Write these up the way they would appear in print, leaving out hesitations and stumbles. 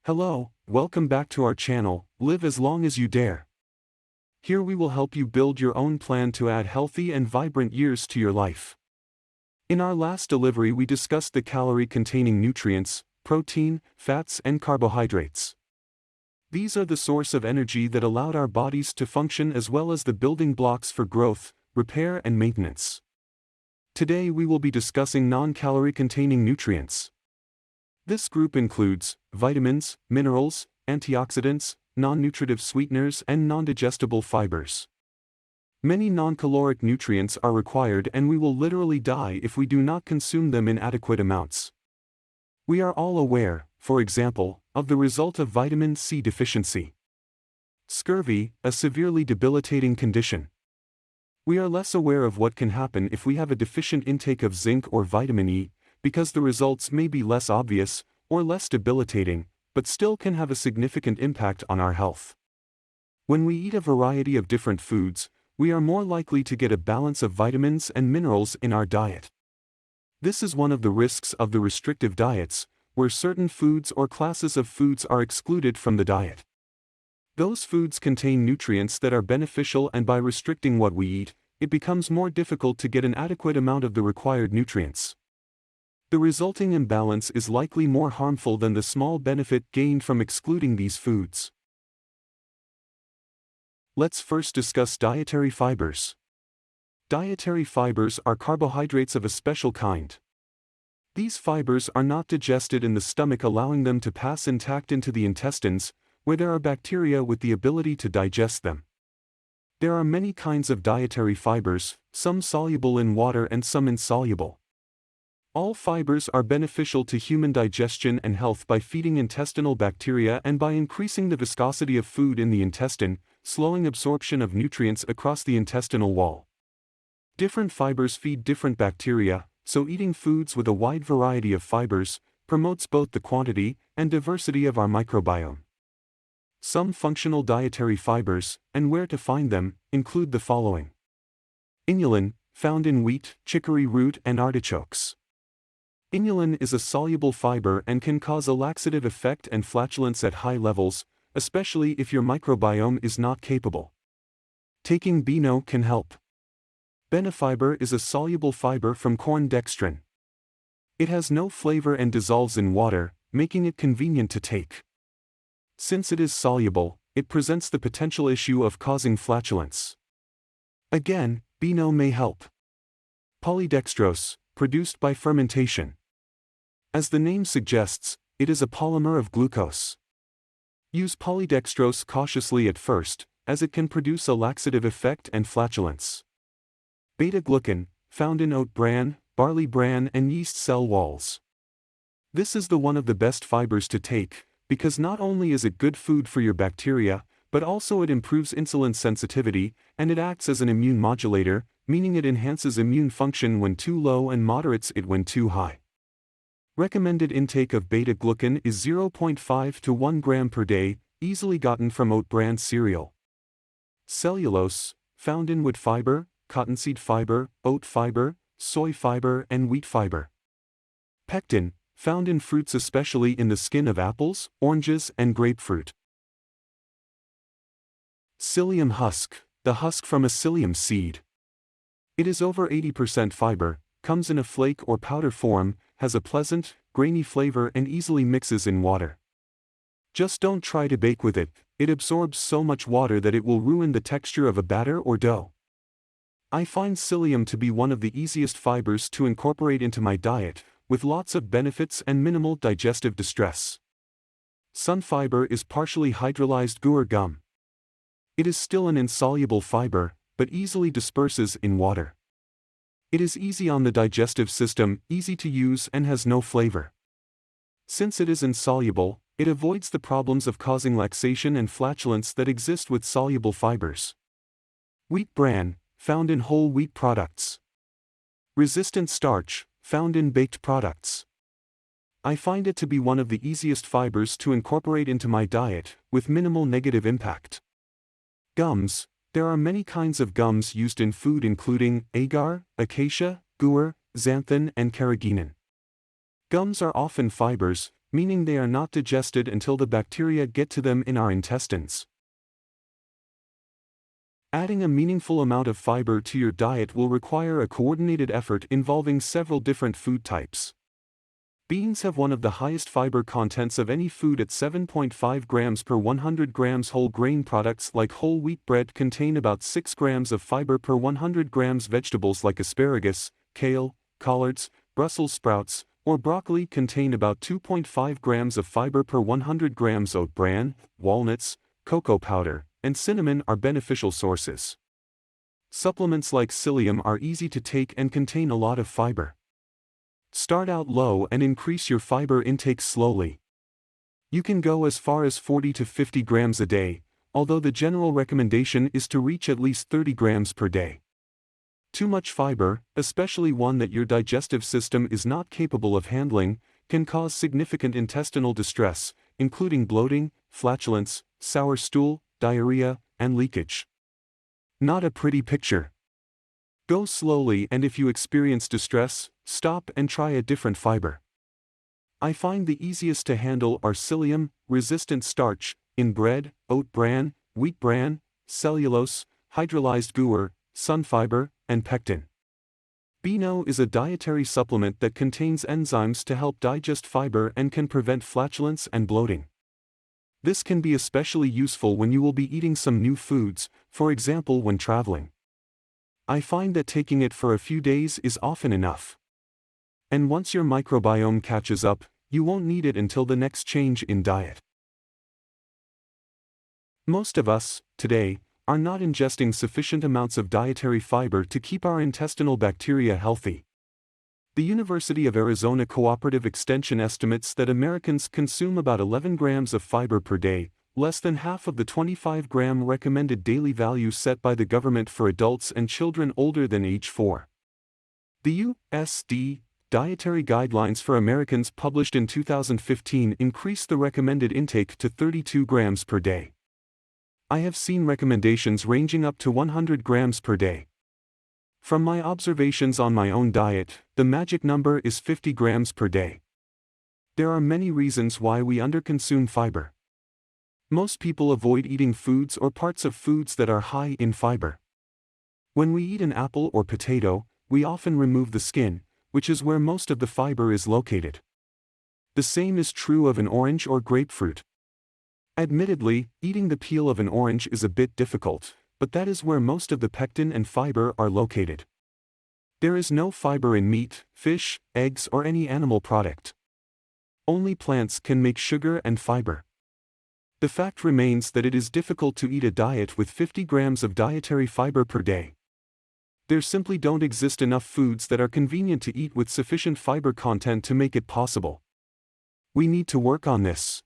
Hello, welcome back to our channel, Live as Long as You Dare. Here we will help you build your own plan to add healthy and vibrant years to your life. In our last delivery we discussed the calorie-containing nutrients, protein, fats and carbohydrates. These are the source of energy that allowed our bodies to function as well as the building blocks for growth, repair and maintenance. Today we will be discussing non-calorie-containing nutrients. This group includes vitamins, minerals, antioxidants, non-nutritive sweeteners and non-digestible fibers. Many non-caloric nutrients are required and we will literally die if we do not consume them in adequate amounts. We are all aware, for example, of the result of vitamin C deficiency. Scurvy, a severely debilitating condition. We are less aware of what can happen if we have a deficient intake of zinc or vitamin E, because the results may be less obvious, or less debilitating, but still can have a significant impact on our health. When we eat a variety of different foods, we are more likely to get a balance of vitamins and minerals in our diet. This is one of the risks of the restrictive diets, where certain foods or classes of foods are excluded from the diet. Those foods contain nutrients that are beneficial, and by restricting what we eat, it becomes more difficult to get an adequate amount of the required nutrients. The resulting imbalance is likely more harmful than the small benefit gained from excluding these foods. Let's first discuss dietary fibers. Dietary fibers are carbohydrates of a special kind. These fibers are not digested in the stomach, allowing them to pass intact into the intestines, where there are bacteria with the ability to digest them. There are many kinds of dietary fibers, some soluble in water and some insoluble. All fibers are beneficial to human digestion and health by feeding intestinal bacteria and by increasing the viscosity of food in the intestine, slowing absorption of nutrients across the intestinal wall. Different fibers feed different bacteria, so eating foods with a wide variety of fibers promotes both the quantity and diversity of our microbiome. Some functional dietary fibers, and where to find them, include the following. Inulin, found in wheat, chicory root and artichokes. Inulin is a soluble fiber and can cause a laxative effect and flatulence at high levels, especially if your microbiome is not capable. Taking BNO can help. Benefiber is a soluble fiber from corn dextrin. It has no flavor and dissolves in water, making it convenient to take. Since it is soluble, it presents the potential issue of causing flatulence. Again, BNO may help. Polydextrose, produced by fermentation. As the name suggests, it is a polymer of glucose. Use polydextrose cautiously at first, as it can produce a laxative effect and flatulence. Beta-glucan, found in oat bran, barley bran and yeast cell walls. This is the one of the best fibers to take, because not only is it good food for your bacteria, but also it improves insulin sensitivity, and it acts as an immune modulator, meaning it enhances immune function when too low and moderates it when too high. Recommended intake of beta-glucan is 0.5 to 1 gram per day, easily gotten from oat bran cereal. Cellulose, found in wood fiber, cottonseed fiber, oat fiber, soy fiber and wheat fiber. Pectin, found in fruits, especially in the skin of apples, oranges and grapefruit. Psyllium husk, the husk from a psyllium seed. It is over 80% fiber, comes in a flake or powder form, has a pleasant, grainy flavor and easily mixes in water. Just don't try to bake with it, it absorbs so much water that it will ruin the texture of a batter or dough. I find psyllium to be one of the easiest fibers to incorporate into my diet, with lots of benefits and minimal digestive distress. Sunfiber is partially hydrolyzed guar gum. It is still an insoluble fiber, but easily disperses in water. It is easy on the digestive system, easy to use and has no flavor. Since it is insoluble, it avoids the problems of causing laxation and flatulence that exist with soluble fibers. Wheat bran, found in whole wheat products. Resistant starch, found in baked products. I find it to be one of the easiest fibers to incorporate into my diet, with minimal negative impact. Gums. There are many kinds of gums used in food, including agar, acacia, guar, xanthan and carrageenan. Gums are often fibers, meaning they are not digested until the bacteria get to them in our intestines. Adding a meaningful amount of fiber to your diet will require a coordinated effort involving several different food types. Beans have one of the highest fiber contents of any food at 7.5 grams per 100 grams. Whole grain products like whole wheat bread contain about 6 grams of fiber per 100 grams. Vegetables like asparagus, kale, collards, Brussels sprouts, or broccoli contain about 2.5 grams of fiber per 100 grams. Oat bran, walnuts, cocoa powder, and cinnamon are beneficial sources. Supplements like psyllium are easy to take and contain a lot of fiber. Start out low and increase your fiber intake slowly. You can go as far as 40 to 50 grams a day, although the general recommendation is to reach at least 30 grams per day. Too much fiber, especially one that your digestive system is not capable of handling, can cause significant intestinal distress, including bloating, flatulence, sour stool, diarrhea, and leakage. Not a pretty picture. Go slowly, and if you experience distress, stop and try a different fiber. I find the easiest to handle are psyllium-resistant starch in bread, oat bran, wheat bran, cellulose, hydrolyzed guar, sunfiber, and pectin. Beano is a dietary supplement that contains enzymes to help digest fiber and can prevent flatulence and bloating. This can be especially useful when you will be eating some new foods, for example when traveling. I find that taking it for a few days is often enough. And once your microbiome catches up, you won't need it until the next change in diet. Most of us, today, are not ingesting sufficient amounts of dietary fiber to keep our intestinal bacteria healthy. The University of Arizona Cooperative Extension estimates that Americans consume about 11 grams of fiber per day, less than half of the 25-gram recommended daily value set by the government for adults and children older than age 4. The USD Dietary Guidelines for Americans published in 2015 increased the recommended intake to 32 grams per day. I have seen recommendations ranging up to 100 grams per day. From my observations on my own diet, the magic number is 50 grams per day. There are many reasons why we underconsume fiber. Most people avoid eating foods or parts of foods that are high in fiber. When we eat an apple or potato, we often remove the skin, which is where most of the fiber is located. The same is true of an orange or grapefruit. Admittedly, eating the peel of an orange is a bit difficult, but that is where most of the pectin and fiber are located. There is no fiber in meat, fish, eggs, or any animal product. Only plants can make sugar and fiber. The fact remains that it is difficult to eat a diet with 50 grams of dietary fiber per day. There simply don't exist enough foods that are convenient to eat with sufficient fiber content to make it possible. We need to work on this.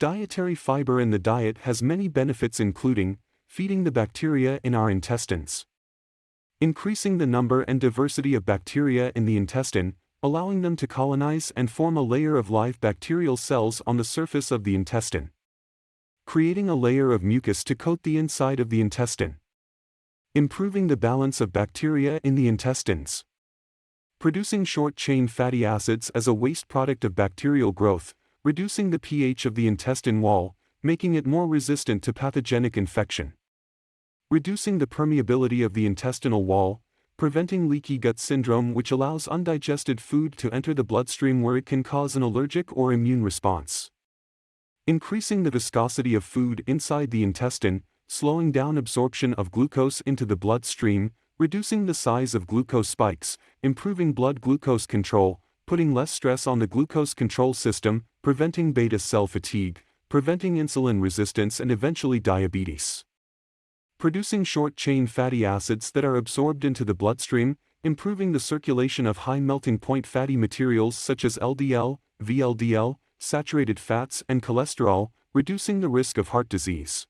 Dietary fiber in the diet has many benefits, including feeding the bacteria in our intestines, increasing the number and diversity of bacteria in the intestine, allowing them to colonize and form a layer of live bacterial cells on the surface of the intestine, creating a layer of mucus to coat the inside of the intestine, improving the balance of bacteria in the intestines, producing short-chain fatty acids as a waste product of bacterial growth, reducing the pH of the intestine wall, making it more resistant to pathogenic infection, reducing the permeability of the intestinal wall, preventing leaky gut syndrome, which allows undigested food to enter the bloodstream where it can cause an allergic or immune response, increasing the viscosity of food inside the intestine, slowing down absorption of glucose into the bloodstream, reducing the size of glucose spikes, improving blood glucose control, putting less stress on the glucose control system, preventing beta cell fatigue, preventing insulin resistance and eventually diabetes, producing short-chain fatty acids that are absorbed into the bloodstream, improving the circulation of high melting point fatty materials such as LDL, VLDL, saturated fats and cholesterol, reducing the risk of heart disease,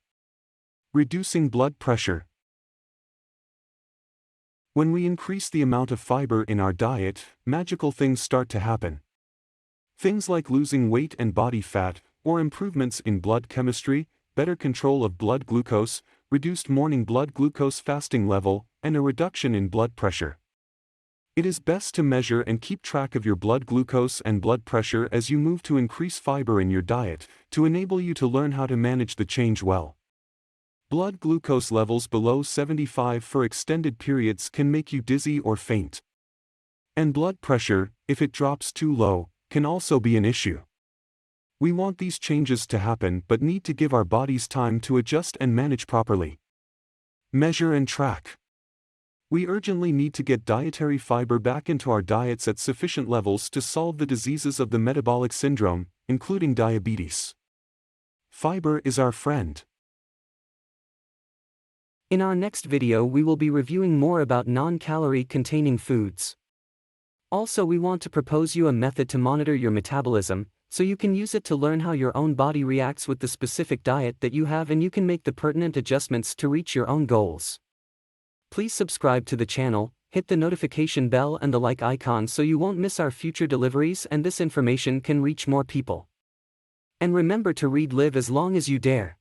reducing blood pressure. When we increase the amount of fiber in our diet, magical things start to happen. Things like losing weight and body fat, or improvements in blood chemistry, better control of blood glucose, reduced morning blood glucose fasting level, and a reduction in blood pressure. It is best to measure and keep track of your blood glucose and blood pressure as you move to increase fiber in your diet, to enable you to learn how to manage the change well. Blood glucose levels below 75 for extended periods can make you dizzy or faint. And blood pressure, if it drops too low, can also be an issue. We want these changes to happen but need to give our bodies time to adjust and manage properly. Measure and track. We urgently need to get dietary fiber back into our diets at sufficient levels to solve the diseases of the metabolic syndrome, including diabetes. Fiber is our friend. In our next video we will be reviewing more about non-calorie containing foods. Also we want to propose you a method to monitor your metabolism, so you can use it to learn how your own body reacts with the specific diet that you have and you can make the pertinent adjustments to reach your own goals. Please subscribe to the channel, hit the notification bell and the like icon so you won't miss our future deliveries and this information can reach more people. And remember to read Live as Long as You Dare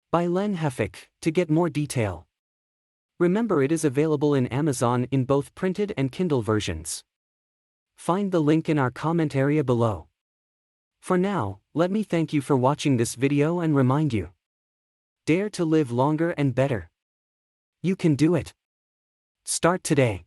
by Len Heffick to get more detail. Remember it is available in Amazon in both printed and Kindle versions. Find the link in our comment area below. For now, let me thank you for watching this video and remind you: dare to live longer and better. You can do it. Start today.